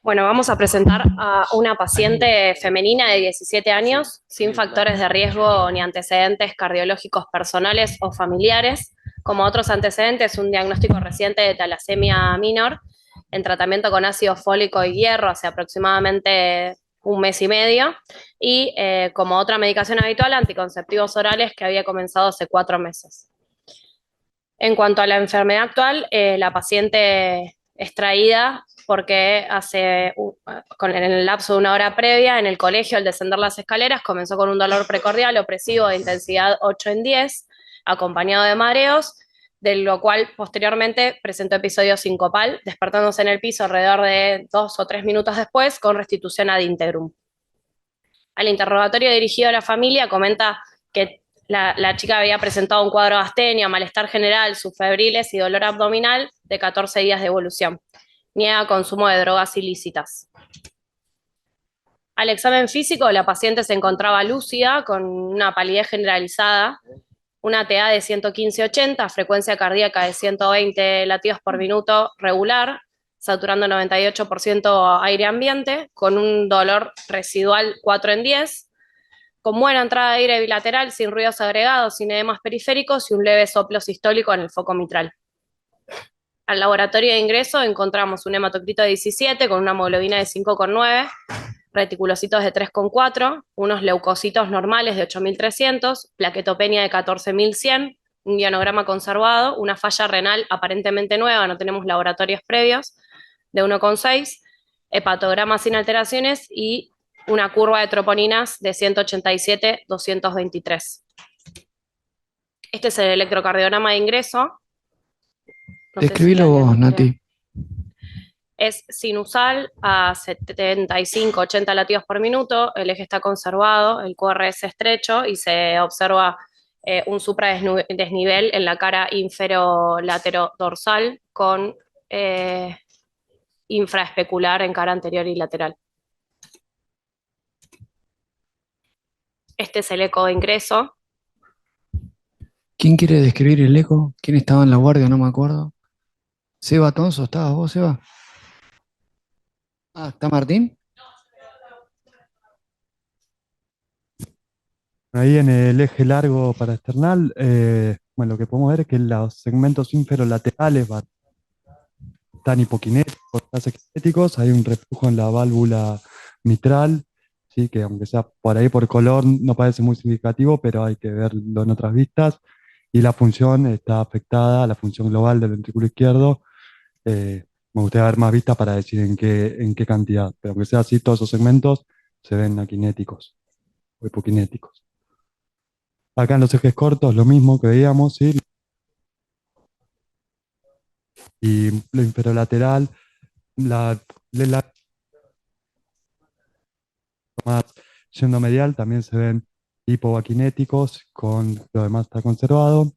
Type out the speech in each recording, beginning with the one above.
Bueno, vamos a presentar a una paciente femenina de 17 años sin factores de riesgo ni antecedentes cardiológicos personales o familiares. Como otros antecedentes, un diagnóstico reciente de talasemia minor en tratamiento con ácido fólico y hierro hace aproximadamente un mes y medio. Y como otra medicación habitual, anticonceptivos orales que había comenzado hace 4 meses. En cuanto a la enfermedad actual, la paciente es traída porque en el lapso de una hora previa en el colegio al descender las escaleras comenzó con un dolor precordial opresivo de intensidad 8 en 10, acompañado de mareos, de lo cual posteriormente presentó episodio sincopal, despertándose en el piso alrededor de 2 o 3 minutos después con restitución ad integrum. Al interrogatorio dirigido a la familia comenta que la chica había presentado un cuadro de astenia, malestar general, subfebriles y dolor abdominal de 14 días de evolución. Niega consumo de drogas ilícitas. Al examen físico, la paciente se encontraba lúcida, con una palidez generalizada, una TA de 115/80, frecuencia cardíaca de 120 latidos por minuto regular, saturando 98% aire ambiente, con un dolor residual 4 en 10, con buena entrada de aire bilateral, sin ruidos agregados, sin edemas periféricos y un leve soplo sistólico en el foco mitral. Al laboratorio de ingreso encontramos un hematocrito de 17 con una hemoglobina de 5,9, reticulocitos de 3,4, unos leucocitos normales de 8.300, plaquetopenia de 14.100, un guionograma conservado, una falla renal aparentemente nueva, no tenemos laboratorios previos, de 1,6, hepatograma sin alteraciones y una curva de troponinas de 187/223. Este es el electrocardiograma de ingreso. No sé si Describilo alguien vos, lo quiere. Nati. Es sinusal a 75-80 latidos por minuto, el eje está conservado, el QRS estrecho y se observa un supradesnivel en la cara inferolaterodorsal con infraespecular en cara anterior y lateral. Este es el eco de ingreso. ¿Quién quiere describir el eco? ¿Quién estaba en la guardia? No me acuerdo. Seba Tonso, ¿estabas vos, Seba? Ah, ¿está Martín? Ahí en el eje largo paraesternal, bueno, lo que podemos ver es que los segmentos inferolaterales están hipoquinéticos, están esqueléticos, hay un reflujo en la válvula mitral, ¿sí? Que aunque sea por ahí por color no parece muy significativo, pero hay que verlo en otras vistas, y la función está afectada, la función global del ventrículo izquierdo. Me gustaría ver más vistas para decir en qué cantidad, pero aunque sea así, todos esos segmentos se ven aquinéticos o hipoquinéticos. Acá en los ejes cortos, lo mismo que veíamos, ¿sí? Y lo inferolateral, la, la más yendo medial, también se ven hipoaquinéticos, con lo demás está conservado.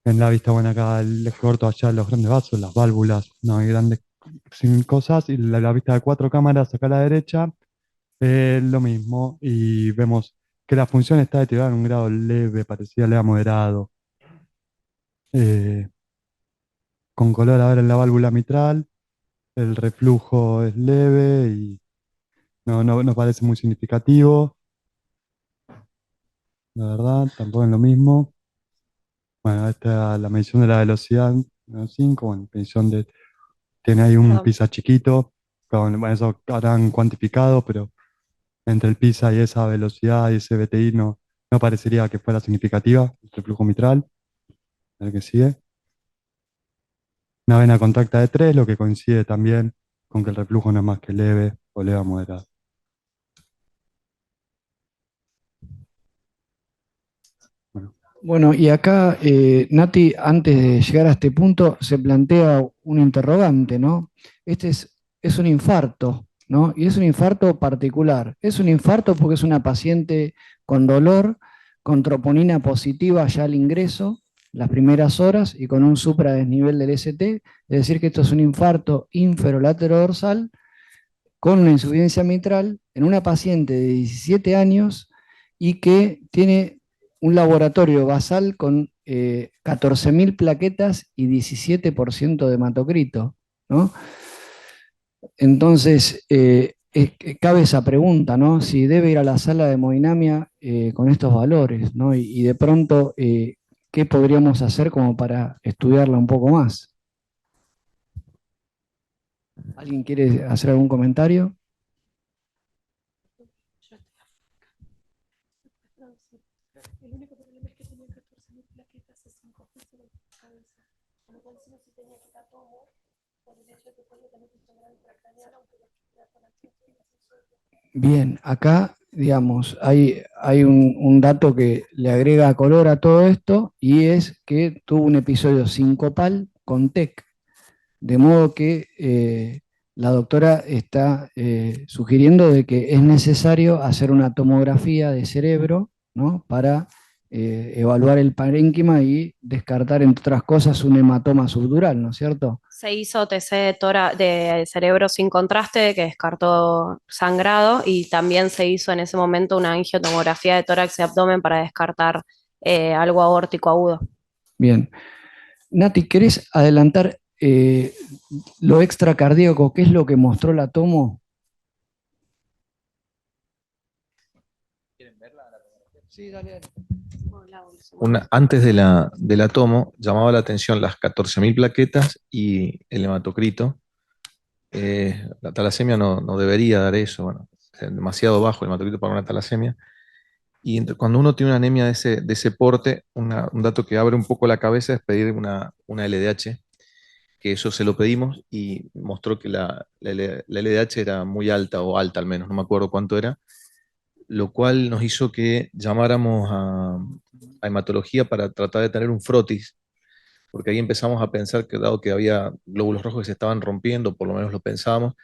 En la vista buena acá, el eje corto allá, los grandes vasos, las válvulas, no hay grandes sin cosas. Y la vista de cuatro cámaras acá a la derecha, lo mismo. Y vemos que la función está deteriorada en un grado leve, parecida leve a moderado. Eh, con color ahora en la válvula mitral. El reflujo es leve y no parece muy significativo, la verdad, tampoco es lo mismo. Bueno, esta es la medición de la velocidad, 5, bueno, tiene ahí un Perdón. PISA chiquito, bueno, eso habrán cuantificado, pero entre el PISA y esa velocidad y ese BTI no parecería que fuera significativa el reflujo mitral. El que sigue. Una vena contacta de 3, lo que coincide también con que el reflujo no es más que leve o leve a moderado. Bueno, Bueno, y acá, Nati, antes de llegar a este punto, se plantea un interrogante, ¿no? Es un infarto, ¿no? Y es un infarto particular. Es un infarto porque es una paciente con dolor, con troponina positiva ya al ingreso, las primeras horas, y con un supradesnivel del ST, es decir, que esto es un infarto inferolaterodorsal con una insuficiencia mitral en una paciente de 17 años y que tiene un laboratorio basal con 14.000 plaquetas y 17% de hematocrito, ¿no? Entonces, cabe esa pregunta, ¿no? Si debe ir a la sala de hemodinamia con estos valores, ¿no? Y de pronto, ¿qué podríamos hacer como para estudiarla un poco más? ¿Alguien quiere hacer algún comentario? El único problema es que tenía 14.000 plaquetas a 5 pesos de cabeza. Con lo cual, si no se tenía que dar todo, por el hecho de que podía tener que tomar intracraneal, aunque la estructura con la Bien, acá, digamos, hay un dato que le agrega color a todo esto y es que tuvo un episodio sincopal con TEC, de modo que la doctora está sugiriendo de que es necesario hacer una tomografía de cerebro, ¿no? Para evaluar el parénquima y descartar, entre otras cosas, un hematoma subdural, ¿no es cierto? se hizo TC de cerebro sin contraste, que descartó sangrado, y también se hizo en ese momento una angiotomografía de tórax y abdomen para descartar algo aórtico agudo. Bien. Nati, ¿querés adelantar lo extracardíaco? ¿Qué es lo que mostró la tomo? ¿Quieren verla? Sí, dale. Antes de la tomo, llamaba la atención las 14.000 plaquetas y el hematocrito. La talasemia no debería dar eso, bueno, es demasiado bajo el hematocrito para una talasemia. Y cuando uno tiene una anemia de ese porte, un dato que abre un poco la cabeza es pedir una LDH, que eso se lo pedimos y mostró que la LDH era muy alta, o alta al menos, no me acuerdo cuánto era, lo cual nos hizo que llamáramos a hematología para tratar de tener un frotis, porque ahí empezamos a pensar que dado que había glóbulos rojos que se estaban rompiendo, por lo menos lo pensábamos,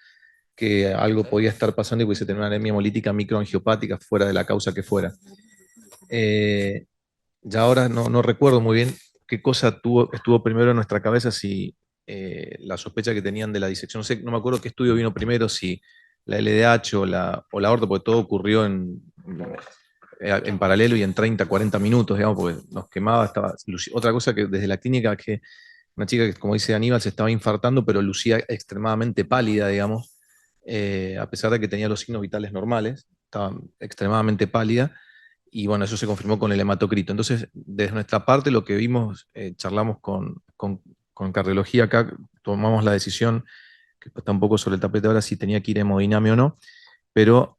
que algo podía estar pasando y pudiese tener una anemia hemolítica microangiopática fuera de la causa que fuera. Ya ahora no recuerdo muy bien qué cosa estuvo primero en nuestra cabeza, si la sospecha que tenían de la disección, no me acuerdo qué estudio vino primero, si la LDH o la aorta, porque todo ocurrió en paralelo y en 30, 40 minutos, digamos, porque nos quemaba. Otra cosa que desde la clínica, que una chica que, como dice Aníbal, se estaba infartando, pero lucía extremadamente pálida, digamos, a pesar de que tenía los signos vitales normales, estaba extremadamente pálida. Y bueno, eso se confirmó con el hematocrito. Entonces, desde nuestra parte, lo que vimos, charlamos con cardiología acá, tomamos la decisión, que está un poco sobre el tapete ahora, si tenía que ir a hemodinamia o no, pero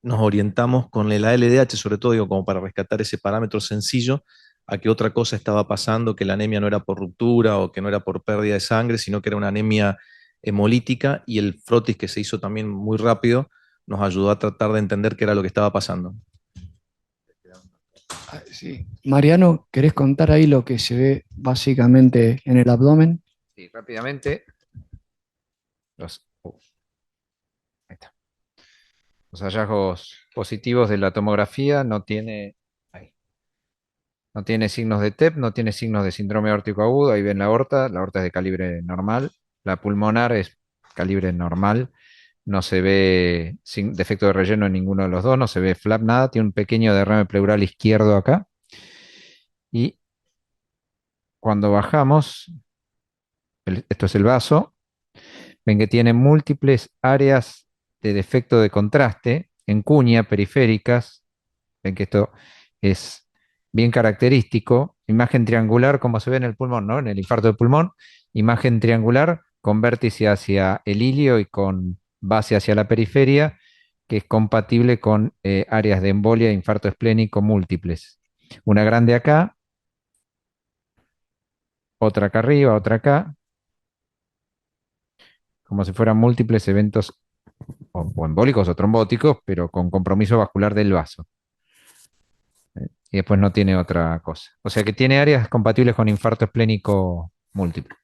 nos orientamos con la LDH, sobre todo, digo, como para rescatar ese parámetro sencillo, a que otra cosa estaba pasando, que la anemia no era por ruptura o que no era por pérdida de sangre, sino que era una anemia hemolítica, y el frotis que se hizo también muy rápido nos ayudó a tratar de entender qué era lo que estaba pasando. Sí. Mariano, ¿querés contar ahí lo que se ve básicamente en el abdomen? Sí, rápidamente. Ahí está. Los hallazgos positivos de la tomografía no tiene signos de TEP, no tiene signos de síndrome aórtico agudo. Ahí ven la aorta es de calibre normal. La pulmonar es calibre normal. No se ve defecto de relleno en ninguno de los dos, no se ve flap, nada. Tiene un pequeño derrame pleural izquierdo acá. Y cuando bajamos, esto es el vaso, ven que tiene múltiples áreas de defecto de contraste en cuña periféricas. Ven que esto es bien característico. Imagen triangular, como se ve en el pulmón, ¿no? En el infarto de pulmón, imagen triangular con vértice hacia el ilio y con base hacia la periferia, que es compatible con áreas de embolia e infarto esplénico múltiples. Una grande acá, otra acá arriba, otra acá, como si fueran múltiples eventos o embólicos o trombóticos, pero con compromiso vascular del vaso. Y después no tiene otra cosa. O sea que tiene áreas compatibles con infarto esplénico múltiple.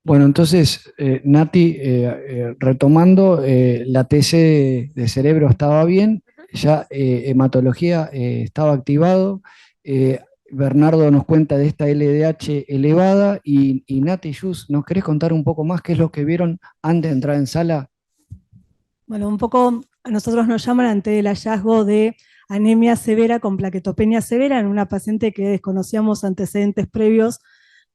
Bueno, entonces, Nati, retomando, la TC de cerebro estaba bien, ya hematología estaba activado. Bernardo nos cuenta de esta LDH elevada y Nati, Yus, ¿nos querés contar un poco más qué es lo que vieron antes de entrar en sala? Bueno, un poco a nosotros nos llaman ante el hallazgo de anemia severa con plaquetopenia severa en una paciente que desconocíamos antecedentes previos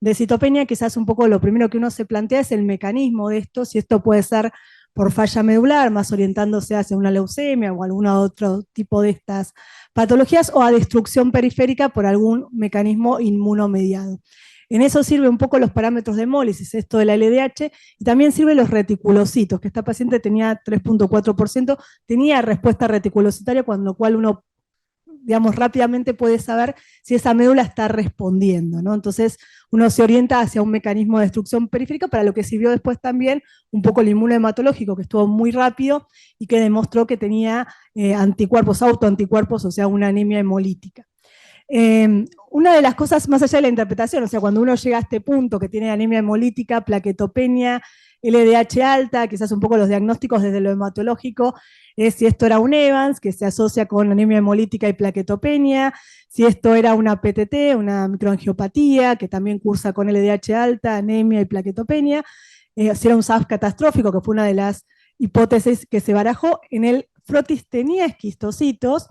de citopenia, quizás un poco lo primero que uno se plantea es el mecanismo de esto, si esto puede ser por falla medular, más orientándose hacia una leucemia o algún otro tipo de estas patologías, o a destrucción periférica por algún mecanismo inmunomediado. En eso sirve un poco los parámetros de hemólisis, esto de la LDH, y también sirven los reticulocitos, que esta paciente tenía 3,4%, tenía respuesta reticulocitaria, con lo cual uno, digamos, rápidamente puede saber si esa médula está respondiendo, ¿no? Entonces uno se orienta hacia un mecanismo de destrucción periférica, para lo que sirvió después también un poco el inmunohematológico, que estuvo muy rápido y que demostró que tenía anticuerpos, autoanticuerpos, o sea, una anemia hemolítica. Una de las cosas, más allá de la interpretación, o sea, cuando uno llega a este punto que tiene anemia hemolítica, plaquetopenia, LDH alta, quizás un poco los diagnósticos desde lo hematológico, es si esto era un Evans, que se asocia con anemia hemolítica y plaquetopenia, si esto era una PTT, una microangiopatía, que también cursa con LDH alta, anemia y plaquetopenia, si era un SAF catastrófico, que fue una de las hipótesis que se barajó. En el frotis tenía esquistocitos,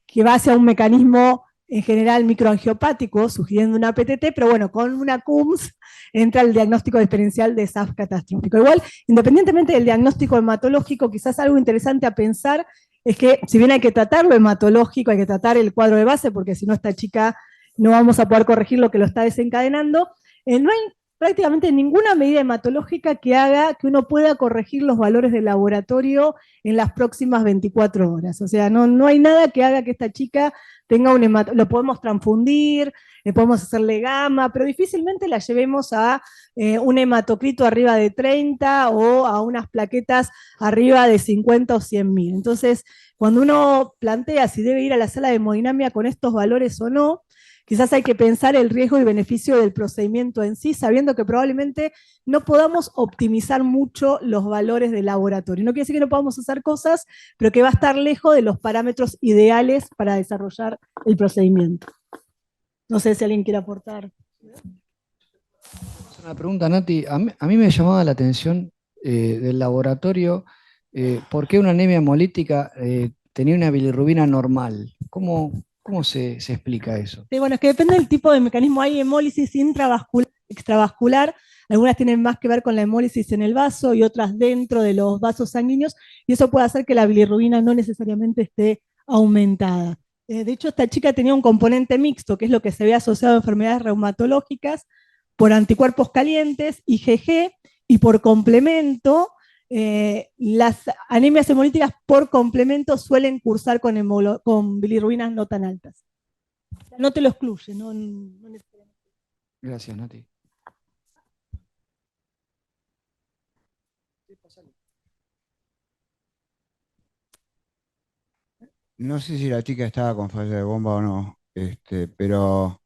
que va hacia un mecanismo en general microangiopático, sugiriendo una PTT, pero bueno, con una CUMS entra el diagnóstico diferencial de SAF catastrófico. Igual, independientemente del diagnóstico hematológico, quizás algo interesante a pensar es que, si bien hay que tratar lo hematológico, hay que tratar el cuadro de base, porque si no esta chica no vamos a poder corregir lo que lo está desencadenando, no hay prácticamente ninguna medida hematológica que haga que uno pueda corregir los valores del laboratorio en las próximas 24 horas. O sea, no hay nada que haga que esta chica tenga un hematocrit. Lo podemos transfundir, le podemos hacerle gamma, pero difícilmente la llevemos a un hematocrito arriba de 30 o a unas plaquetas arriba de 50 o 100.000. Entonces, cuando uno plantea si debe ir a la sala de hemodinamia con estos valores o no, quizás hay que pensar el riesgo y beneficio del procedimiento en sí, sabiendo que probablemente no podamos optimizar mucho los valores del laboratorio. No quiere decir que no podamos hacer cosas, pero que va a estar lejos de los parámetros ideales para desarrollar el procedimiento. No sé si alguien quiere aportar. Una pregunta, Nati. A mí me llamaba la atención del laboratorio, ¿por qué una anemia hemolítica tenía una bilirrubina normal? ¿Cómo se explica eso? Sí, bueno, es que depende del tipo de mecanismo. Hay hemólisis intravascular, extravascular, algunas tienen más que ver con la hemólisis en el vaso y otras dentro de los vasos sanguíneos, y eso puede hacer que la bilirrubina no necesariamente esté aumentada. De hecho, esta chica tenía un componente mixto, que es lo que se ve asociado a enfermedades reumatológicas, por anticuerpos calientes, IgG, y por complemento, las anemias hemolíticas por complemento suelen cursar con bilirrubinas no tan altas. No te lo excluye, no necesariamente. Gracias, Nati. No sé si la chica estaba con falla de bomba o no, pero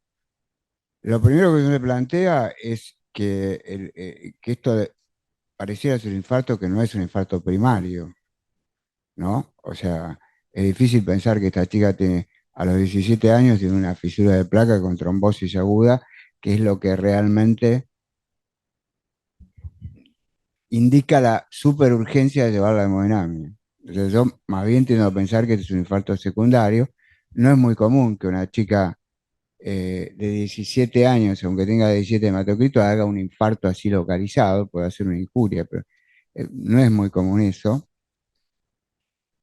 lo primero que se me plantea es que pareciera ser un infarto que no es un infarto primario, ¿no? O sea, es difícil pensar que esta chica a los 17 años tiene una fisura de placa con trombosis aguda, que es lo que realmente indica la superurgencia de llevarla a hemodinamia. Entonces yo más bien tiendo a pensar que este es un infarto secundario. No es muy común que una chica de 17 años, aunque tenga 17 hematocritos, haga un infarto así localizado, puede hacer una injuria, pero no es muy común eso.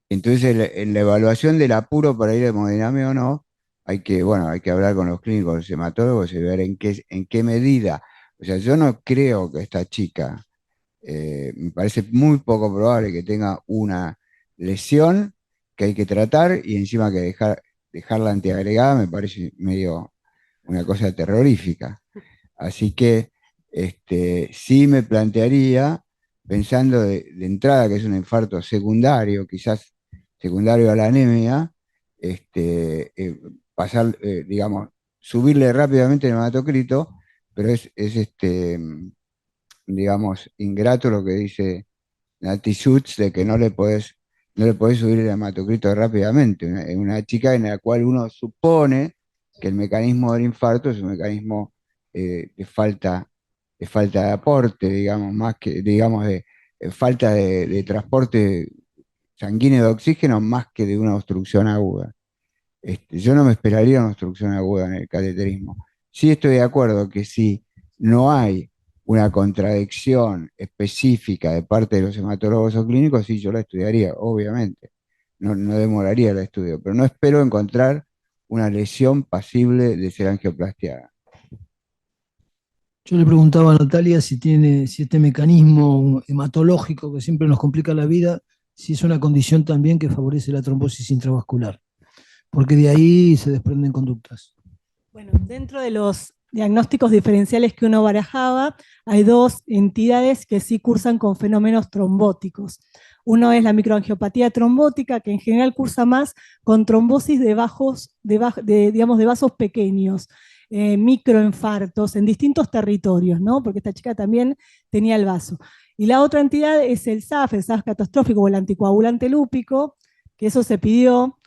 Entonces, en la evaluación del apuro para ir a hemodinamia o no, hay que hablar con los clínicos, los hematólogos y ver en qué medida. O sea, yo no creo que esta chica, me parece muy poco probable que tenga una lesión que hay que tratar y encima que dejarla antiagregada me parece medio una cosa terrorífica. Así que sí me plantearía, pensando de entrada que es un infarto secundario, quizás secundario a la anemia, pasar, digamos, subirle rápidamente el hematocrito, pero digamos, ingrato lo que dice Nati Schutz de que no le podés subir el hematocrito rápidamente. Una chica en la cual uno supone que el mecanismo del infarto es un mecanismo de falta de aporte, digamos, más que, digamos, de falta de transporte sanguíneo de oxígeno más que de una obstrucción aguda. Yo no me esperaría una obstrucción aguda en el cateterismo. Sí estoy de acuerdo que si no hay una contradicción específica de parte de los hematólogos o clínicos, sí, yo la estudiaría, obviamente. No demoraría el estudio, pero no espero encontrar una lesión pasible de ser angioplastiada. Yo le preguntaba a Natalia si este mecanismo hematológico que siempre nos complica la vida, si es una condición también que favorece la trombosis intravascular, porque de ahí se desprenden conductas. Bueno, dentro de los diagnósticos diferenciales que uno barajaba, hay dos entidades que sí cursan con fenómenos trombóticos. Uno es la microangiopatía trombótica, que en general cursa más con trombosis digamos, de vasos pequeños, microinfartos en distintos territorios, ¿no? Porque esta chica también tenía el vaso. Y la otra entidad es el SAF catastrófico o el anticoagulante lúpico, que eso se pidió,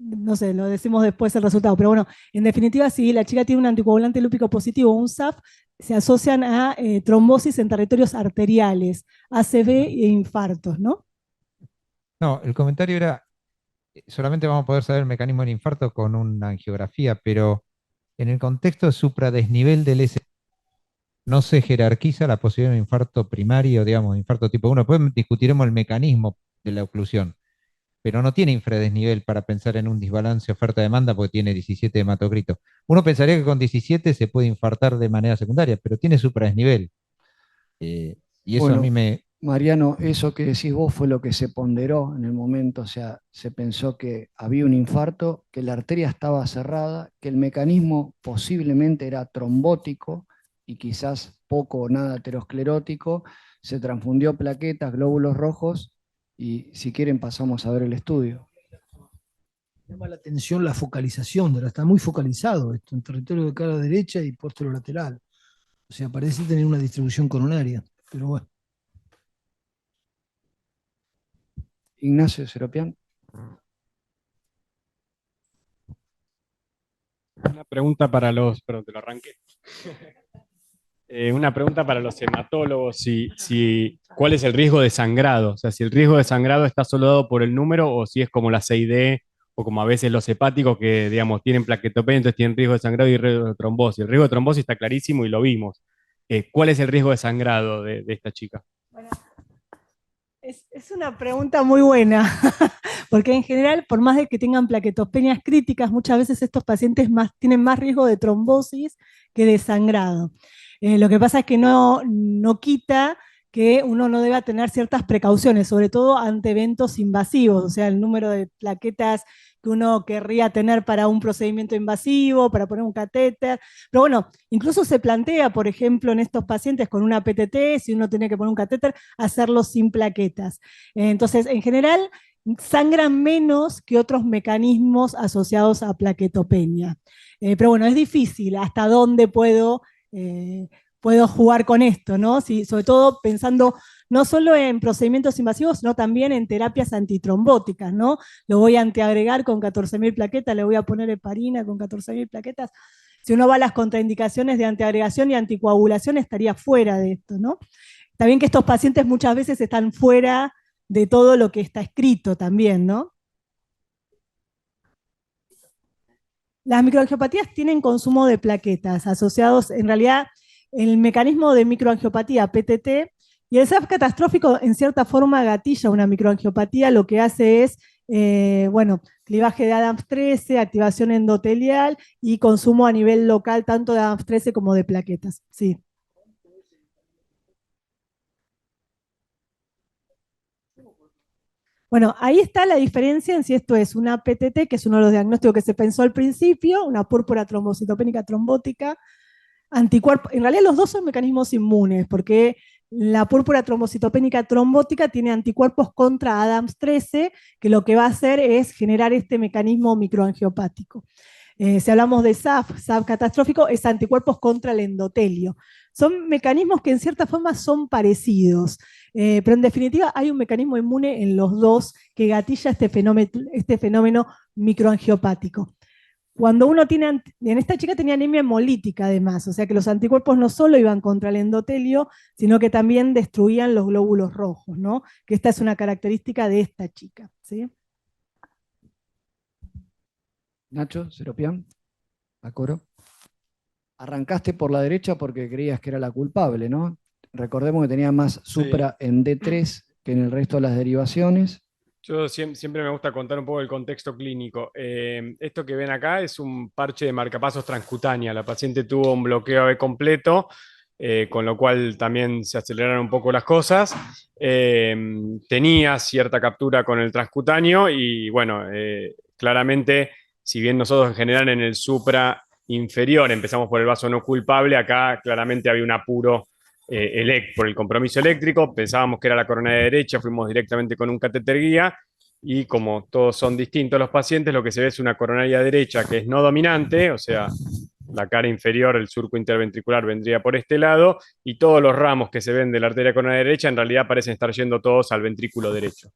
no sé, lo decimos después el resultado, pero bueno, en definitiva, si la chica tiene un anticoagulante lúpico positivo o un SAF, se asocian a trombosis en territorios arteriales, ACV e infartos, ¿no? No, el comentario era, solamente vamos a poder saber el mecanismo del infarto con una angiografía, pero en el contexto de supradesnivel del S no se jerarquiza la posibilidad de un infarto primario, digamos, infarto tipo 1. Después discutiremos el mecanismo de la oclusión, pero no tiene infradesnivel para pensar en un desbalance oferta-demanda porque tiene 17 de hematocrito. Uno pensaría que con 17 se puede infartar de manera secundaria, pero tiene supradesnivel. Y eso a mí Bueno, me... Mariano, eso que decís vos fue lo que se ponderó en el momento, o sea, se pensó que había un infarto, que la arteria estaba cerrada, que el mecanismo posiblemente era trombótico y quizás poco o nada aterosclerótico, se transfundió plaquetas, glóbulos rojos y si quieren pasamos a ver el estudio. Llama la atención la focalización, está muy focalizado esto, en territorio de cara derecha y lateral. O sea, parece tener una distribución coronaria, pero bueno. Ignacio Seropián. Una pregunta para perdón, te lo arranqué. Una pregunta para los hematólogos, ¿cuál es el riesgo de sangrado? O sea, si el riesgo de sangrado está solo dado por el número o si es como la CID o como a veces los hepáticos que, digamos, tienen plaquetopenia, entonces tienen riesgo de sangrado y riesgo de trombosis. El riesgo de trombosis está clarísimo y lo vimos. ¿Cuál es el riesgo de sangrado de esta chica? Bueno, es una pregunta muy buena, porque en general, por más de que tengan plaquetopenias críticas, muchas veces estos pacientes tienen más riesgo de trombosis que de sangrado. Lo que pasa es que no quita que uno no deba tener ciertas precauciones, sobre todo ante eventos invasivos, o sea, el número de plaquetas que uno querría tener para un procedimiento invasivo, para poner un catéter. Pero bueno, incluso se plantea, por ejemplo, en estos pacientes con una PTT, si uno tiene que poner un catéter, hacerlo sin plaquetas. Entonces, en general, sangran menos que otros mecanismos asociados a plaquetopenia. Pero bueno, es difícil hasta dónde puedo jugar con esto, ¿no? Sí, sobre todo pensando no solo en procedimientos invasivos, sino también en terapias antitrombóticas, ¿no? Lo voy a antiagregar con 14.000 plaquetas, le voy a poner heparina con 14.000 plaquetas. Si uno va a las contraindicaciones de antiagregación y anticoagulación, estaría fuera de esto, ¿no? También que estos pacientes muchas veces están fuera de todo lo que está escrito también, ¿no? Las microangiopatías tienen consumo de plaquetas asociados, en realidad, el mecanismo de microangiopatía PTT y el SAF catastrófico en cierta forma gatilla una microangiopatía, lo que hace es, bueno, clivaje de Adams 13, activación endotelial y consumo a nivel local tanto de Adams 13 como de plaquetas. Sí. Bueno, ahí está la diferencia en si esto es una PTT, que es uno de los diagnósticos que se pensó al principio, una púrpura trombocitopénica trombótica, anticuerpos. En realidad los dos son mecanismos inmunes, porque la púrpura trombocitopénica trombótica tiene anticuerpos contra Adams 13, que lo que va a hacer es generar este mecanismo microangiopático. Si hablamos de SAF catastrófico, es anticuerpos contra el endotelio. Son mecanismos que en cierta forma son parecidos, pero en definitiva hay un mecanismo inmune en los dos que gatilla este fenómeno microangiopático. Cuando uno tiene, en esta chica tenía anemia hemolítica además, o sea que los anticuerpos no solo iban contra el endotelio, sino que también destruían los glóbulos rojos, ¿no? Que esta es una característica de esta chica, ¿sí? Nacho Seropián. Acoro. arrancaste por la derecha porque creías que era la culpable, ¿no? Recordemos que tenía más supra en D3 que en el resto de las derivaciones. Yo siempre me gusta contar un poco el contexto clínico. Esto que ven acá es un parche de marcapasos transcutánea. La paciente tuvo un bloqueo AB completo, con lo cual también se aceleraron un poco las cosas. Tenía cierta captura con el transcutáneo y bueno, claramente, si bien nosotros en general en el supra inferior empezamos por el vaso no culpable, acá claramente había un apuro por el compromiso eléctrico, pensábamos que era la coronaria derecha, fuimos directamente con un catéter guía y como todos son distintos los pacientes, lo que se ve es una coronaria derecha que es no dominante, o sea, la cara inferior, el surco interventricular vendría por este lado y todos los ramos que se ven de la arteria coronaria derecha en realidad parecen estar yendo todos al ventrículo derecho,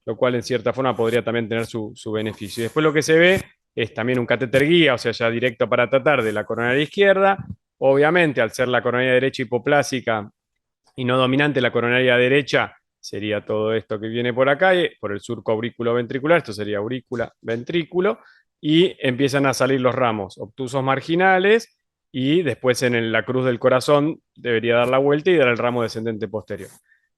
lo cual en cierta forma podría también tener su beneficio. Y después lo que se ve es también un catéter guía, o sea, ya directo para tratar de la coronaria izquierda. Obviamente, al ser la coronaria derecha hipoplásica y no dominante, la coronaria derecha sería todo esto que viene por acá, por el surco aurículo ventricular, esto sería aurícula, ventrículo, y empiezan a salir los ramos obtusos marginales, y después en la cruz del corazón debería dar la vuelta y dar el ramo descendente posterior.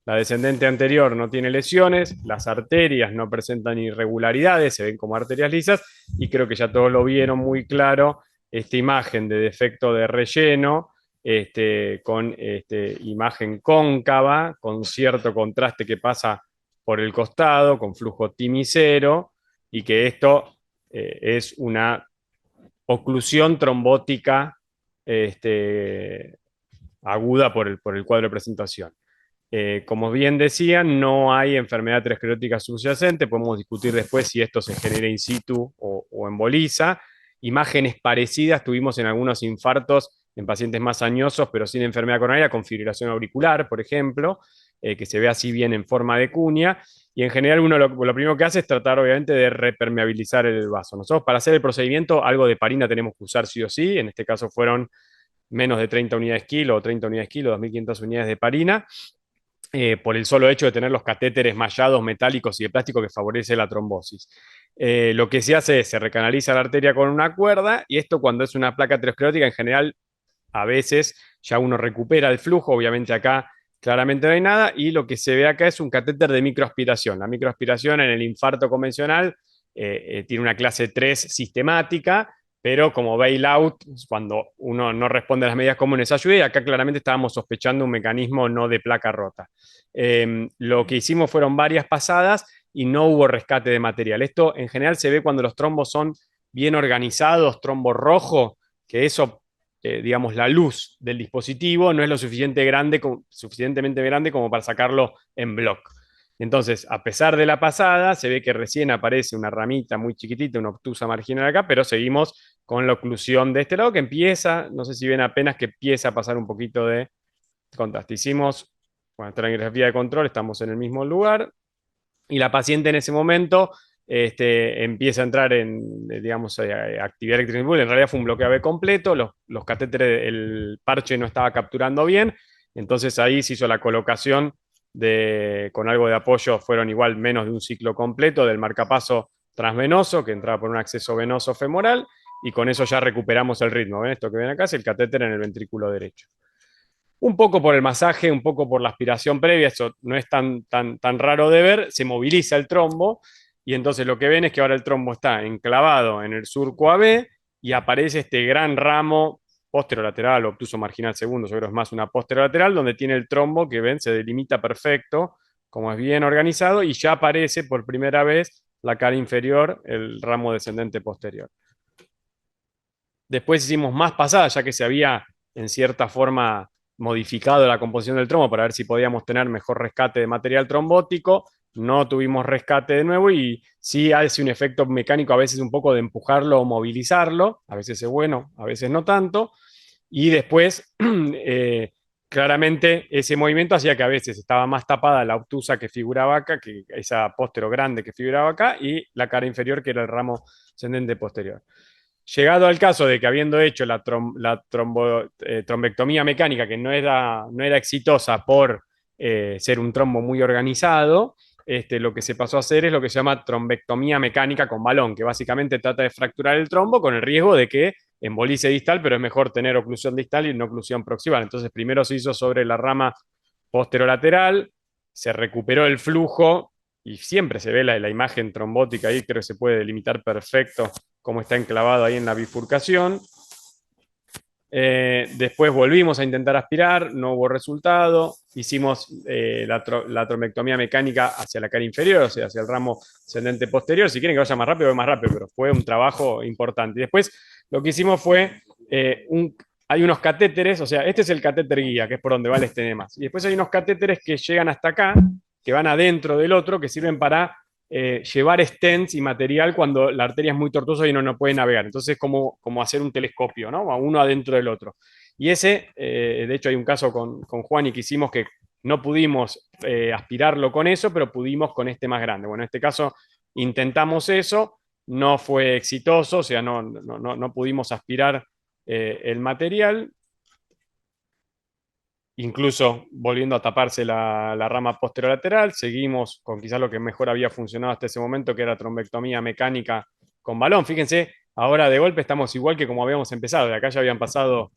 La descendente anterior no tiene lesiones, las arterias no presentan irregularidades, se ven como arterias lisas, y creo que ya todos lo vieron muy claro, esta imagen de defecto de relleno, con imagen cóncava, con cierto contraste que pasa por el costado, con flujo timicero, y que esto es una oclusión trombótica aguda por el cuadro de presentación. Como bien decían, no hay enfermedad aterosclerótica subyacente, podemos discutir después si esto se genera in situ o emboliza. Imágenes parecidas tuvimos en algunos infartos en pacientes más añosos, pero sin enfermedad coronaria, con fibrilación auricular, por ejemplo, que se ve así bien en forma de cuña, y en general uno lo primero que hace es tratar obviamente de repermeabilizar el vaso. Nosotros para hacer el procedimiento algo de heparina tenemos que usar sí o sí, en este caso fueron menos de 30 unidades kilo o 30 unidades kilo, 2.500 unidades de heparina, por el solo hecho de tener los catéteres mallados, metálicos y de plástico que favorece la trombosis. Lo que se hace es, se recanaliza la arteria con una cuerda, y esto cuando es una placa aterosclerótica, en general, a veces ya uno recupera el flujo, obviamente acá claramente no hay nada, y lo que se ve acá es un catéter de microaspiración. La microaspiración en el infarto convencional tiene una clase 3 sistemática, pero como bailout, cuando uno no responde a las medidas comunes, ayuda, y acá claramente estábamos sospechando un mecanismo no de placa rota. Lo que hicimos fueron varias pasadas y no hubo rescate de material. Esto en general se ve cuando los trombos son bien organizados, trombo rojo, que eso, digamos, la luz del dispositivo no es lo suficientemente grande como para sacarlo en bloc. Entonces, a pesar de la pasada, se ve que recién aparece una ramita muy chiquitita, una obtusa marginal acá, pero seguimos con la oclusión de este lado que empieza, no sé si ven apenas que empieza a pasar un poquito de contraste. Hicimos, con la estratigrafía de control, estamos en el mismo lugar, y la paciente en ese momento empieza a entrar en, digamos, actividad eléctrica. En realidad fue un bloqueo AB completo, los catéteres, el parche no estaba capturando bien, entonces ahí se hizo la colocación con algo de apoyo, fueron igual menos de un ciclo completo del marcapaso transvenoso que entraba por un acceso venoso femoral, y con eso ya recuperamos el ritmo. ¿Ven? Esto que ven acá es el catéter en el ventrículo derecho. Un poco por el masaje, un poco por la aspiración previa, eso no es tan raro de ver, se moviliza el trombo, y entonces lo que ven es que ahora el trombo está enclavado en el surco AB y aparece este gran ramo posterolateral o obtuso marginal segundo, yo creo que es más una posterolateral, donde tiene el trombo que ven, se delimita perfecto, como es bien organizado, y ya aparece por primera vez la cara inferior, el ramo descendente posterior. Después hicimos más pasadas, ya que se había en cierta forma modificado la composición del trombo para ver si podíamos tener mejor rescate de material trombótico. No tuvimos rescate de nuevo, y sí hace un efecto mecánico a veces un poco de empujarlo o movilizarlo, a veces es bueno, a veces no tanto, y después claramente ese movimiento hacía que a veces estaba más tapada la obtusa que figuraba acá, que esa póstero grande que figuraba acá, y la cara inferior que era el ramo ascendente posterior. Llegado al caso de que habiendo hecho la trombectomía mecánica, que no era exitosa por ser un trombo muy organizado, lo que se pasó a hacer es lo que se llama trombectomía mecánica con balón, que básicamente trata de fracturar el trombo con el riesgo de que embolice distal, pero es mejor tener oclusión distal y no oclusión proximal. Entonces, primero se hizo sobre la rama posterolateral, se recuperó el flujo y siempre se ve la imagen trombótica ahí, creo que se puede delimitar perfecto cómo está enclavado ahí en la bifurcación. Después volvimos a intentar aspirar, no hubo resultado. Hicimos la trombectomía mecánica hacia la cara inferior, o sea, hacia el ramo ascendente posterior. Si quieren que vaya más rápido, voy más rápido, pero fue un trabajo importante. Y después lo que hicimos fue, hay unos catéteres, o sea, este es el catéter guía, que es por donde va el estenema. Y después hay unos catéteres que llegan hasta acá, que van adentro del otro, que sirven para llevar stents y material cuando la arteria es muy tortuosa y uno no puede navegar. Entonces es como hacer un telescopio, ¿no? Uno adentro del otro. Y ese, de hecho hay un caso con Juan y que hicimos que no pudimos aspirarlo con eso, pero pudimos con este más grande. Bueno, en este caso intentamos eso, no fue exitoso, o sea, no pudimos aspirar el material. Incluso volviendo a taparse la rama posterolateral, seguimos con quizás lo que mejor había funcionado hasta ese momento, que era trombectomía mecánica con balón. Fíjense, ahora de golpe estamos igual que como habíamos empezado, de acá ya habían pasado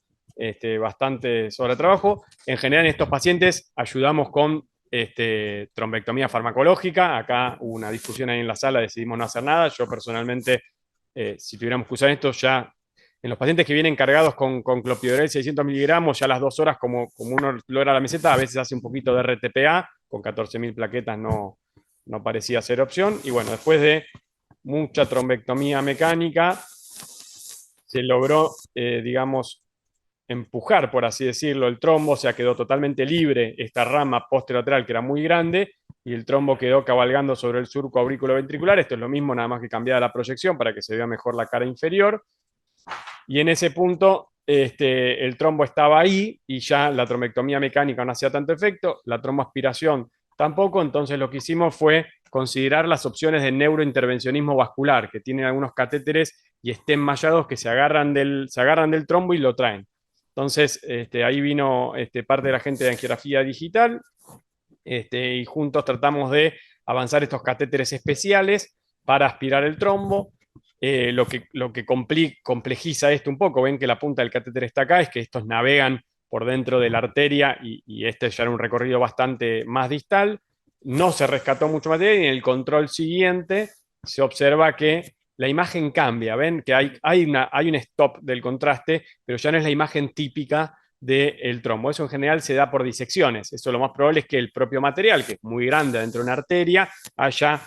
bastantes horas de trabajo. En general en estos pacientes ayudamos con trombectomía farmacológica. Acá hubo una discusión ahí en la sala, decidimos no hacer nada. Yo personalmente, si tuviéramos que usar esto, ya en los pacientes que vienen cargados con clopidogrel 600 miligramos, ya a las 2 horas, como uno logra la meseta, a veces hace un poquito de RTPA, con 14.000 plaquetas no parecía ser opción. Y bueno, después de mucha trombectomía mecánica, se logró, digamos, empujar, por así decirlo, el trombo, o sea, quedó totalmente libre esta rama posterolateral que era muy grande, y el trombo quedó cabalgando sobre el surco aurículo-ventricular. Esto es lo mismo, nada más que cambiada la proyección para que se vea mejor la cara inferior. Y en ese punto el trombo estaba ahí y ya la trombectomía mecánica no hacía tanto efecto, la tromboaspiración tampoco. Entonces lo que hicimos fue considerar las opciones de neurointervencionismo vascular, que tienen algunos catéteres y estén mallados que se agarran del trombo y lo traen. Entonces ahí vino parte de la gente de angiografía digital, y juntos tratamos de avanzar estos catéteres especiales para aspirar el trombo. Lo que complejiza esto un poco, ven que la punta del catéter está acá, es que estos navegan por dentro de la arteria y este ya era un recorrido bastante más distal. No se rescató mucho material y en el control siguiente se observa que la imagen cambia. Ven que hay un stop del contraste, pero ya no es la imagen típica del trombo. Eso en general se da por disecciones. Eso lo más probable es que el propio material, que es muy grande dentro de una arteria, haya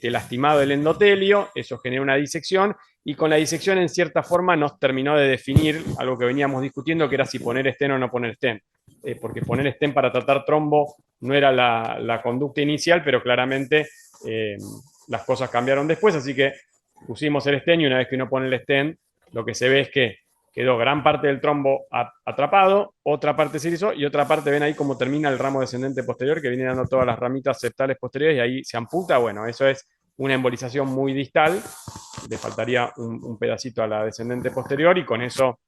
lastimado el endotelio, eso genera una disección, y con la disección en cierta forma nos terminó de definir algo que veníamos discutiendo, que era si poner stent o no poner stent. Porque poner stent para tratar trombo no era la conducta inicial, pero claramente las cosas cambiaron después, así que pusimos el stent, y una vez que uno pone el stent, lo que se ve es que quedó gran parte del trombo atrapado, otra parte se hizo, y otra parte, ven ahí cómo termina el ramo descendente posterior, que viene dando todas las ramitas septales posteriores, y ahí se amputa. Bueno, eso es una embolización muy distal, le faltaría un pedacito a la descendente posterior, y con eso,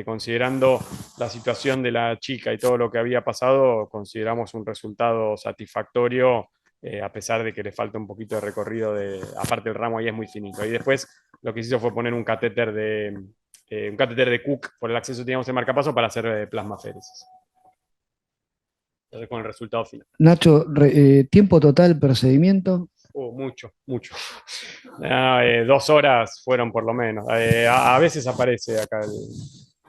considerando la situación de la chica y todo lo que había pasado, consideramos un resultado satisfactorio, a pesar de que le falta un poquito de recorrido, aparte el ramo ahí es muy finito. Y después lo que se hizo fue poner un catéter de Cook por el acceso que teníamos en marcapaso para hacer plasmaféresis. Entonces con el resultado final. Nacho, tiempo total procedimiento. Mucho. 2 horas fueron por lo menos. A veces aparece acá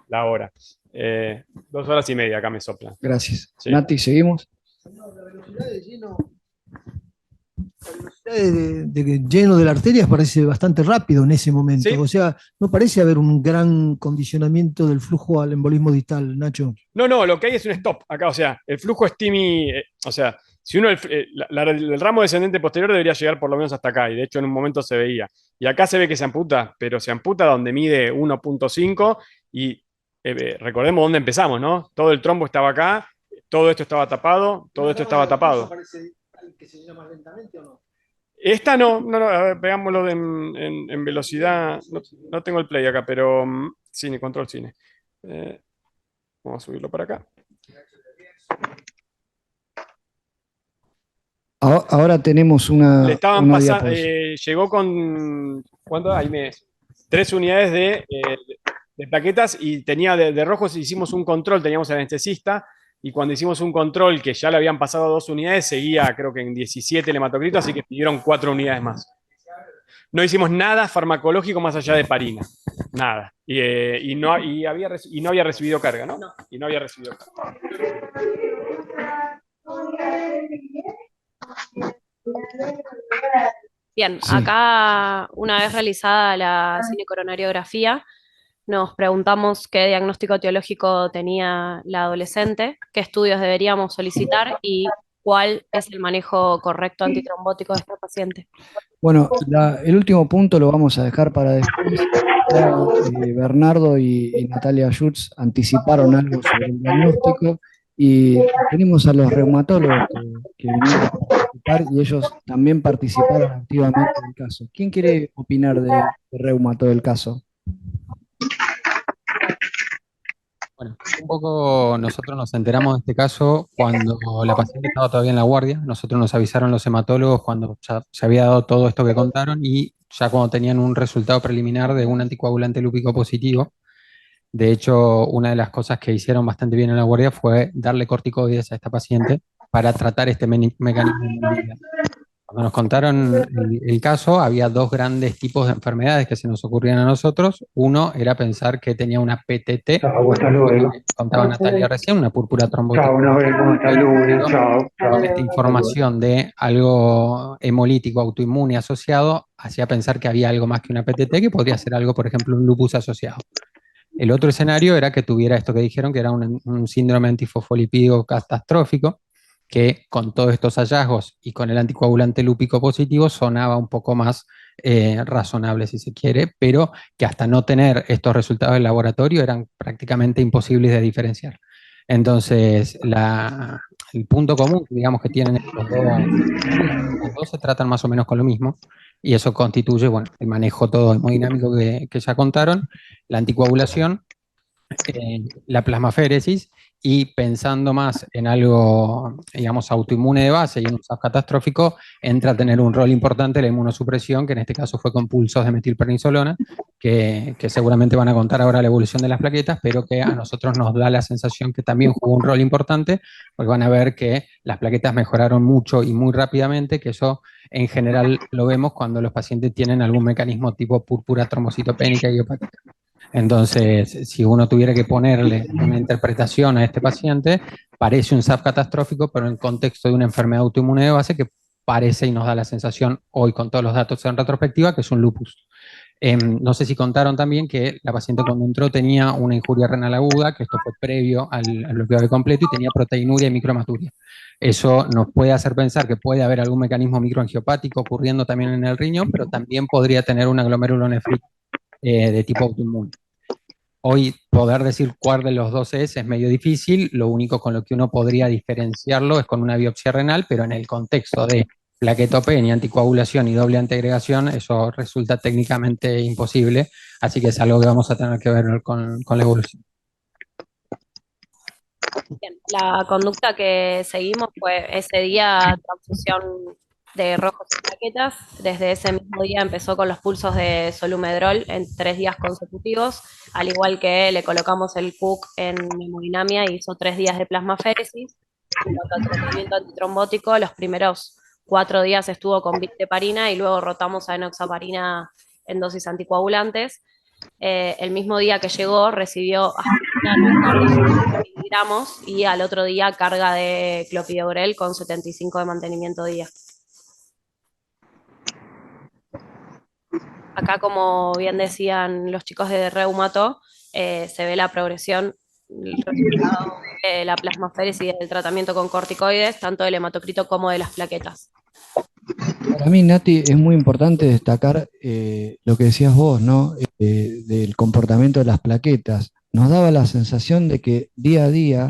la hora. 2 horas y media acá me soplan. Gracias. Sí. Nati, ¿seguimos? La velocidad de lleno de las arterias parece bastante rápido en ese momento. Sí. O sea, no parece haber un gran condicionamiento del flujo al embolismo distal, Nacho. No, lo que hay es un stop acá. O sea, el flujo STIMI, o sea, si uno, el ramo descendente posterior debería llegar por lo menos hasta acá, y de hecho en un momento se veía. Y acá se ve que se amputa, pero se amputa donde mide 1.5, y recordemos dónde empezamos, ¿no? Todo el trombo estaba acá, todo esto estaba tapado, todo esto estaba tapado. ¿Que se llena más lentamente o no? Esta no, a ver, veámoslo en velocidad. No tengo el play acá, pero cine, control cine. Vamos a subirlo para acá. Ahora tenemos Le estaban una pasando, diapositiva. llegó con, ¿cuánto? Ahí me, 3 unidades de plaquetas y tenía de rojos, hicimos un control, teníamos el anestesista, y cuando hicimos un control que ya le habían pasado 2 unidades, seguía creo que en 17 el hematocrito, así que pidieron 4 unidades más. No hicimos nada farmacológico más allá de parina, nada. Y no había recibido carga, ¿no? Y no había recibido carga. Bien, Sí. acá una vez realizada la cinecoronariografía, nos preguntamos qué diagnóstico etiológico tenía la adolescente, qué estudios deberíamos solicitar y cuál es el manejo correcto antitrombótico de esta paciente. Bueno, el último punto lo vamos a dejar para después. Ya, Bernardo y Natalia Schutz anticiparon algo sobre el diagnóstico y tenemos a los reumatólogos que vinieron a participar y ellos también participaron activamente del caso. ¿Quién quiere opinar de reumato del caso? Bueno, un poco nosotros nos enteramos de este caso cuando la paciente estaba todavía en la guardia. Nosotros nos avisaron los hematólogos cuando ya se había dado todo esto que contaron y ya cuando tenían un resultado preliminar de un anticoagulante lúpico positivo. De hecho, una de las cosas que hicieron bastante bien en la guardia fue darle corticoides a esta paciente para tratar este mecanismo de movilidad. Cuando nos contaron el caso, había dos grandes tipos de enfermedades que se nos ocurrían a nosotros. Uno era pensar que tenía una PTT, que contaba Natalia recién, una púrpura trombótica. Con esta información de algo hemolítico autoinmune asociado, hacía pensar que había algo más que una PTT, que podría ser algo, por ejemplo, un lupus asociado. El otro escenario era que tuviera esto que dijeron, que era un síndrome antifosfolipídico catastrófico, que con todos estos hallazgos y con el anticoagulante lúpico positivo sonaba un poco más razonable, si se quiere, pero que hasta no tener estos resultados del laboratorio eran prácticamente imposibles de diferenciar. Entonces, el punto común, digamos, que tienen los dos se tratan más o menos con lo mismo, y eso constituye, bueno, el manejo todo hemodinámico que ya contaron, la anticoagulación, la plasmaféresis, y pensando más en algo, digamos, autoinmune de base y en un SAF catastrófico, entra a tener un rol importante la inmunosupresión, que en este caso fue con pulsos de metilprednisolona, que seguramente van a contar ahora la evolución de las plaquetas, pero que a nosotros nos da la sensación que también jugó un rol importante, porque van a ver que las plaquetas mejoraron mucho y muy rápidamente, que eso en general lo vemos cuando los pacientes tienen algún mecanismo tipo púrpura trombocitopénica idiopática. Entonces, si uno tuviera que ponerle una interpretación a este paciente, parece un SAF catastrófico, pero en contexto de una enfermedad autoinmune de base que parece y nos da la sensación hoy con todos los datos en retrospectiva que es un lupus. No sé si contaron también que la paciente cuando entró tenía una injuria renal aguda, que esto fue previo al bloqueo de completo, y tenía proteinuria y microhematuria. Eso nos puede hacer pensar que puede haber algún mecanismo microangiopático ocurriendo también en el riñón, pero también podría tener una glomerulonefritis de tipo autoinmune. Hoy poder decir cuál de los dos es medio difícil, lo único con lo que uno podría diferenciarlo es con una biopsia renal, pero en el contexto de plaquetopenia, anticoagulación y doble antiagregación, eso resulta técnicamente imposible, así que es algo que vamos a tener que ver con la evolución. Bien, la conducta que seguimos fue ese día transfusión de rojos y plaquetas. Desde ese mismo día empezó con los pulsos de solumedrol en 3 días consecutivos, al igual que le colocamos el PUC en hemodinamia y hizo 3 días de plasmaféresis. En cuanto al tratamiento antitrombótico, los primeros 4 días estuvo con bifteparina y luego rotamos a enoxaparina en dosis anticoagulantes. El mismo día que llegó recibió aspirina 9 miligramos y al otro día carga de clopidogrel con 75 de mantenimiento día. Acá, como bien decían los chicos de reumato, se ve la progresión, el resultado de la plasmaféresis y del tratamiento con corticoides, tanto del hematocrito como de las plaquetas. Para mí, Nati, es muy importante destacar lo que decías vos, ¿no? Del comportamiento de las plaquetas. Nos daba la sensación de que día a día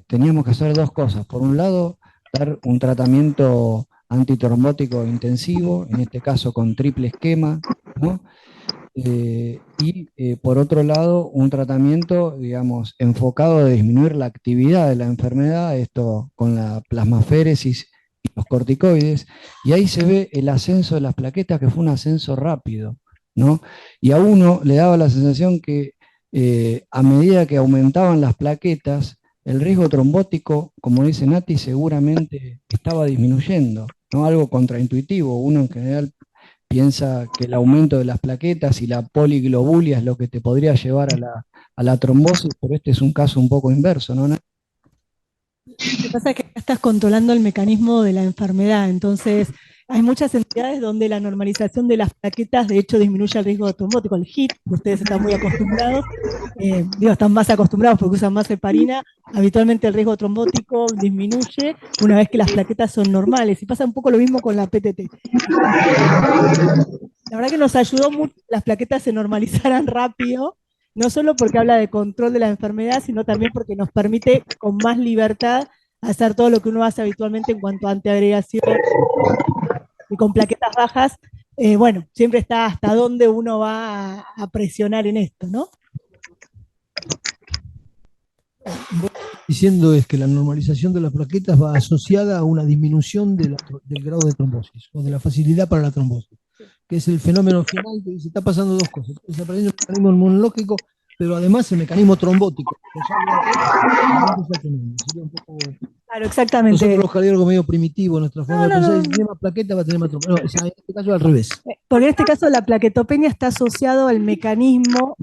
teníamos que hacer dos cosas. Por un lado, dar un tratamiento antitrombótico intensivo, en este caso con triple esquema, ¿no? Y por otro lado, un tratamiento, digamos, enfocado a disminuir la actividad de la enfermedad, esto con la plasmaféresis los corticoides, y ahí se ve el ascenso de las plaquetas, que fue un ascenso rápido, ¿no? Y a uno le daba la sensación que a medida que aumentaban las plaquetas, el riesgo trombótico, como dice Nati, seguramente estaba disminuyendo, ¿no? Algo contraintuitivo. Uno en general piensa que el aumento de las plaquetas y la poliglobulia es lo que te podría llevar a la trombosis, pero este es un caso un poco inverso, ¿no? Lo que pasa es que acá estás controlando el mecanismo de la enfermedad, entonces hay muchas entidades donde la normalización de las plaquetas de hecho disminuye el riesgo trombótico. El HIT, ustedes están muy acostumbrados, están más acostumbrados porque usan más heparina, habitualmente el riesgo trombótico disminuye una vez que las plaquetas son normales, y pasa un poco lo mismo con la PTT. La verdad que nos ayudó mucho que las plaquetas se normalizaran rápido, no solo porque habla de control de la enfermedad, sino también porque nos permite con más libertad hacer todo lo que uno hace habitualmente en cuanto a antiagregación y con plaquetas bajas. Bueno, siempre está hasta dónde uno va a presionar en esto, ¿no? Diciendo es que la normalización de las plaquetas va asociada a una disminución del grado de trombosis o de la facilidad para la trombosis, que es el fenómeno final que se está pasando dos cosas. Está apareciendo el mecanismo inmunológico, pero además el mecanismo trombótico. Claro, exactamente. Nosotros los cardiólogos medio primitivos, nuestra forma de pensar, si tiene más plaqueta va a tener más trombosis. No, en este caso al revés. Porque en este caso la plaquetopenia está asociado al mecanismo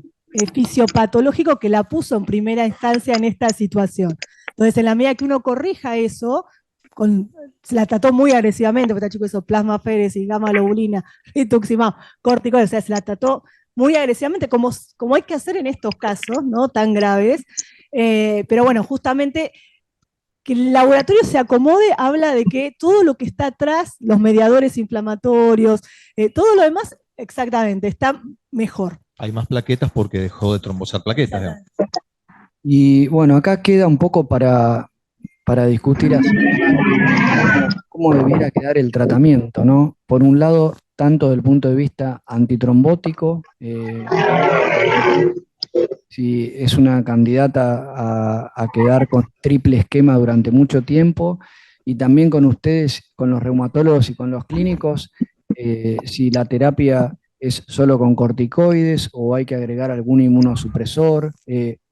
fisiopatológico que la puso en primera instancia en esta situación. Entonces, en la medida que uno corrija eso, se la trató muy agresivamente, porque está chico eso, plasmaféresis, gamma globulina, rituximab, corticoides, o sea, se la trató muy agresivamente, como hay que hacer en estos casos, ¿no? Tan graves. Pero bueno, justamente que el laboratorio se acomode habla de que todo lo que está atrás, los mediadores inflamatorios, todo lo demás, exactamente, está mejor. Hay más plaquetas porque dejó de trombosar plaquetas, digamos. Y bueno, acá queda un poco para discutir así, cómo debiera quedar el tratamiento, ¿no? Por un lado, tanto desde el punto de vista antitrombótico, si es una candidata a quedar con triple esquema durante mucho tiempo, y también con ustedes, con los reumatólogos y con los clínicos, si la terapia es solo con corticoides o hay que agregar algún inmunosupresor,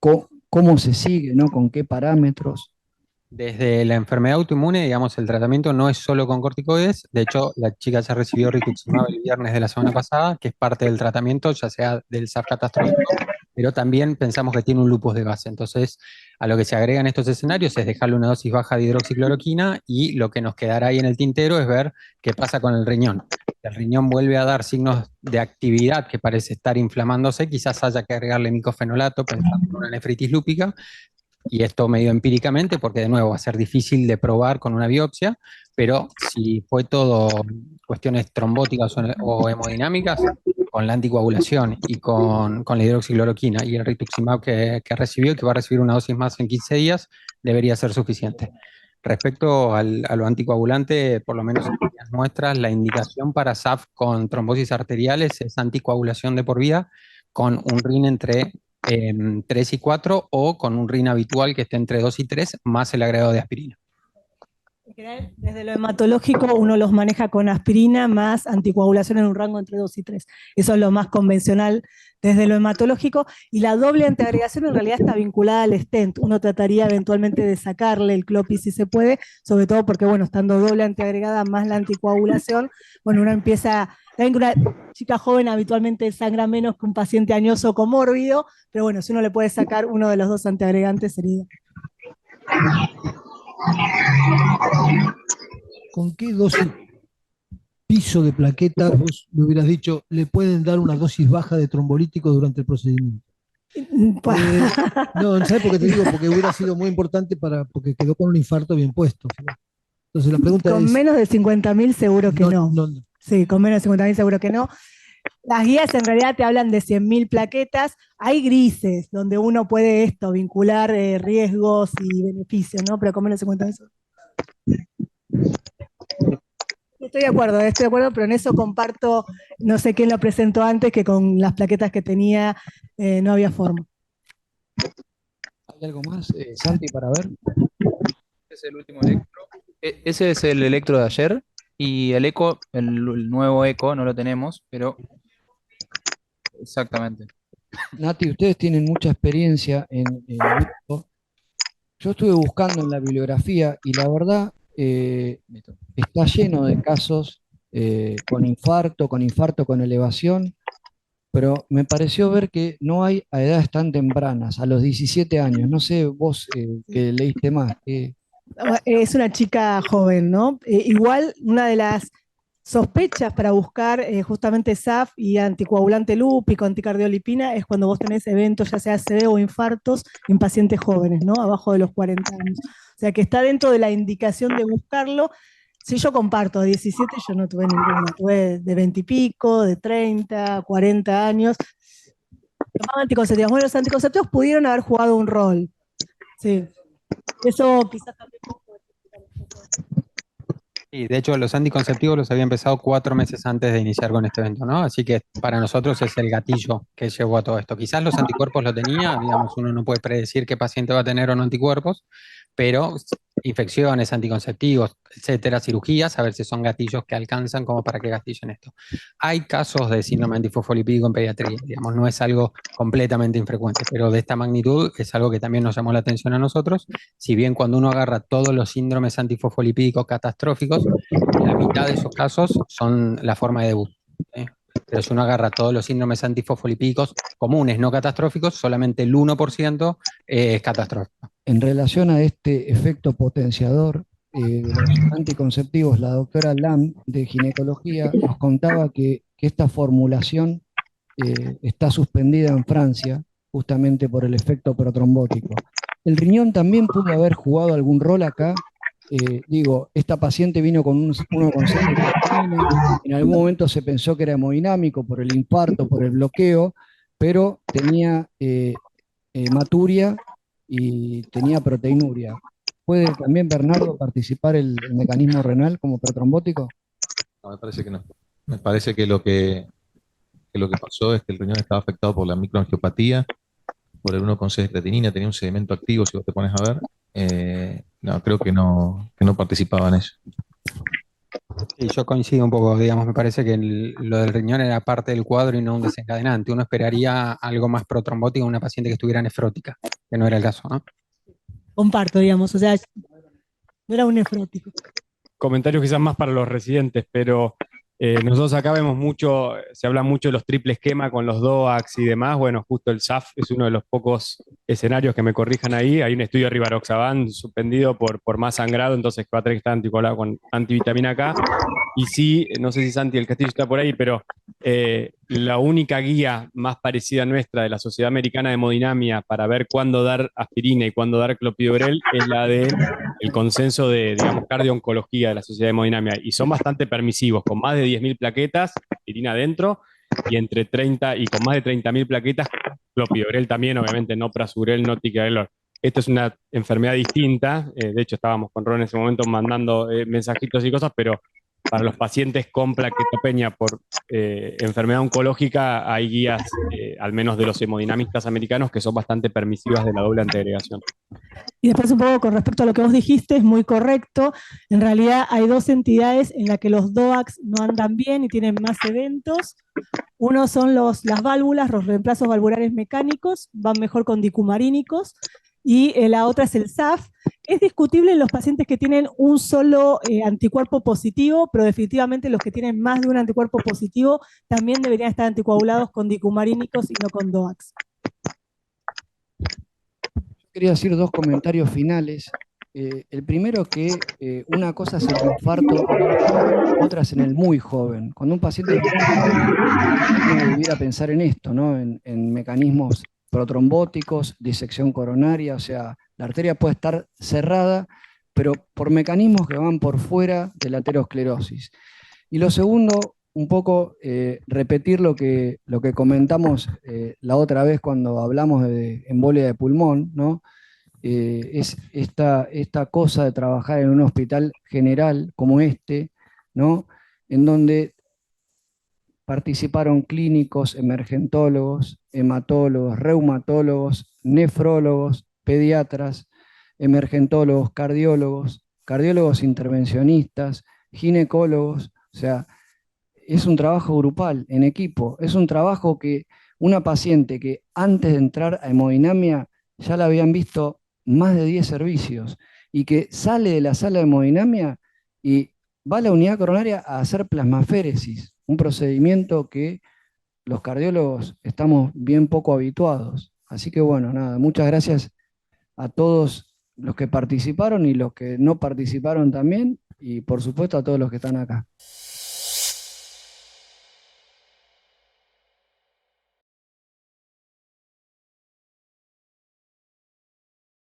cómo se sigue, ¿no? ¿Con qué parámetros? Desde la enfermedad autoinmune, digamos, el tratamiento no es solo con corticoides. De hecho, la chica ya recibió rituximab el viernes de la semana pasada, que es parte del tratamiento, ya sea del SAF catastrófico, pero también pensamos que tiene un lupus de base. Entonces, a lo que se agrega en estos escenarios es dejarle una dosis baja de hidroxicloroquina, y lo que nos quedará ahí en el tintero es ver qué pasa con el riñón. Si el riñón vuelve a dar signos de actividad que parece estar inflamándose, quizás haya que agregarle micofenolato pensando en una nefritis lúpica. Y esto medio empíricamente, porque de nuevo va a ser difícil de probar con una biopsia, pero si fue todo cuestiones trombóticas o hemodinámicas, con la anticoagulación y con la hidroxicloroquina y el rituximab que recibió, que va a recibir una dosis más en 15 días, debería ser suficiente. Respecto a lo anticoagulante, por lo menos en las muestras, la indicación para SAF con trombosis arteriales es anticoagulación de por vida, con un RIN entre 3 y 4, o con un RIN habitual que esté entre 2 y 3, más el agregado de aspirina. Desde lo hematológico uno los maneja con aspirina más anticoagulación en un rango entre 2 y 3. Eso es lo más convencional desde lo hematológico, y la doble antiagregación en realidad está vinculada al stent. Uno trataría eventualmente de sacarle el clopis si se puede, sobre todo porque, bueno, estando doble antiagregada más la anticoagulación, bueno, uno empieza... También que una chica joven habitualmente sangra menos que un paciente añoso comórbido, pero bueno, si uno le puede sacar uno de los dos antiagregantes sería... ¿Con qué dosis piso de plaquetas vos le hubieras dicho le pueden dar una dosis baja de trombolítico durante el procedimiento? No, ¿sabes por qué te digo? Porque hubiera sido muy importante porque quedó con un infarto bien puesto. Entonces la pregunta con es... Con menos de 50.000 seguro que no. Sí, con menos de 50.000 seguro que no. Las guías en realidad te hablan de 100.000 plaquetas. Hay grises donde uno puede vincular riesgos y beneficios, ¿no? Pero con menos de 50.000. Estoy de acuerdo, pero en eso comparto, no sé quién lo presentó antes, que con las plaquetas que tenía no había forma. ¿Hay algo más, Santi, para ver? Es el último electro. Ese es el electro de ayer y el eco, el nuevo eco, no lo tenemos, pero exactamente. Nati, ustedes tienen mucha experiencia en esto. Yo estuve buscando en la bibliografía y la verdad Listo. está lleno de casos con infarto con elevación, pero me pareció ver que no hay a edades tan tempranas, a los 17 años. No sé, vos que leíste más. Es una chica joven, ¿no? Igual una de las sospechas para buscar justamente SAF y anticoagulante lúpico, anticardiolipina, es cuando vos tenés eventos, ya sea ACV o infartos, en pacientes jóvenes, ¿no? Abajo de los 40 años. O sea que está dentro de la indicación de buscarlo. Si yo comparto, de 17 yo no tuve ninguna, tuve de 20 y pico, de 30, 40 años. Tomaba anticonceptivos. Bueno, los anticonceptivos pudieron haber jugado un rol. Sí. Eso quizás también. Y de hecho, los anticonceptivos los había empezado 4 meses antes de iniciar con este evento, ¿no? Así que para nosotros es el gatillo que llevó a todo esto. Quizás los anticuerpos lo tenía, digamos, uno no puede predecir qué paciente va a tener o no anticuerpos, pero infecciones, anticonceptivos, etcétera, cirugías, a ver si son gatillos que alcanzan como para que gatillen esto. Hay casos de síndrome antifosfolipídico en pediatría, digamos, no es algo completamente infrecuente, pero de esta magnitud es algo que también nos llamó la atención a nosotros. Si bien cuando uno agarra todos los síndromes antifosfolipídicos catastróficos, la mitad de esos casos son la forma de debut. ¿Sí? Pero si uno agarra todos los síndromes antifosfolipídicos comunes, no catastróficos, solamente el 1% es catastrófico. En relación a este efecto potenciador de los anticonceptivos, la doctora Lam de ginecología nos contaba que esta formulación está suspendida en Francia justamente por el efecto protrombótico. ¿El riñón también pudo haber jugado algún rol acá? Digo, esta paciente vino con 1,6 de creatinina, en algún momento se pensó que era hemodinámico por el infarto, por el bloqueo, pero tenía hematuria y tenía proteinuria. ¿Puede también, Bernardo, participar el mecanismo renal como protrombótico? No, me parece que no. Me parece que lo que pasó es que el riñón estaba afectado por la microangiopatía, por el 1,6 de creatinina, tenía un sedimento activo, si vos te pones a ver. No, creo que no participaba en eso. Sí, yo coincido un poco, digamos, me parece que lo del riñón era parte del cuadro y no un desencadenante. Uno esperaría algo más protrombótico en una paciente que estuviera nefrótica, que no era el caso, ¿no? Comparto, digamos, o sea, no era un nefrótico. Comentarios quizás más para los residentes, pero nosotros acá vemos mucho, se habla mucho de los triple esquema con los DOACs y demás. Bueno, justo el SAF es uno de los pocos escenarios que me corrijan ahí. Hay un estudio de Rivaroxaban suspendido por más sangrado, entonces que va a tener que estar anticoagulado con antivitamina K. Y sí, no sé si Santi el Castillo está por ahí, pero la única guía más parecida a nuestra de la Sociedad Americana de Hemodinamia para ver cuándo dar aspirina y cuándo dar clopidogrel es la de el consenso de, digamos, cardio-oncología de la Sociedad de Hemodinamia. Y son bastante permisivos, con más de 10.000 plaquetas, aspirina adentro, y entre 30 y con más de 30.000 plaquetas, clopidogrel también, obviamente no prasugrel, no ticagrelor. Esta es una enfermedad distinta, de hecho estábamos con Ron en ese momento mandando mensajitos y cosas, pero para los pacientes con plaquetopenia por enfermedad oncológica hay guías, al menos de los hemodinamistas americanos, que son bastante permisivas de la doble antiagregación. Y después un poco con respecto a lo que vos dijiste, es muy correcto. En realidad hay dos entidades en las que los DOACs no andan bien y tienen más eventos. Uno son las válvulas, los reemplazos valvulares mecánicos, van mejor con dicumarínicos, y la otra es el SAF. Es discutible en los pacientes que tienen un solo anticuerpo positivo, pero definitivamente los que tienen más de un anticuerpo positivo también deberían estar anticoagulados con dicumarínicos y no con DOACs. Quería decir dos comentarios finales. El primero que una cosa es el infarto, otra es en el muy joven. Cuando un paciente uno debiera pensar en esto, ¿no? En mecanismos protrombóticos, disección coronaria, o sea, la arteria puede estar cerrada, pero por mecanismos que van por fuera de la aterosclerosis. Y lo segundo, un poco repetir lo que comentamos la otra vez cuando hablamos de embolia de pulmón, ¿no? Es esta cosa de trabajar en un hospital general como este, ¿no? En donde participaron clínicos, emergentólogos, hematólogos, reumatólogos, nefrólogos, pediatras, emergentólogos, cardiólogos, cardiólogos intervencionistas, ginecólogos, o sea, es un trabajo grupal, en equipo, es un trabajo que una paciente que antes de entrar a hemodinamia ya la habían visto más de 10 servicios y que sale de la sala de hemodinamia y va a la unidad coronaria a hacer plasmaféresis, un procedimiento que los cardiólogos estamos bien poco habituados. Así que bueno, nada, muchas gracias a todos los que participaron y los que no participaron también, y por supuesto a todos los que están acá.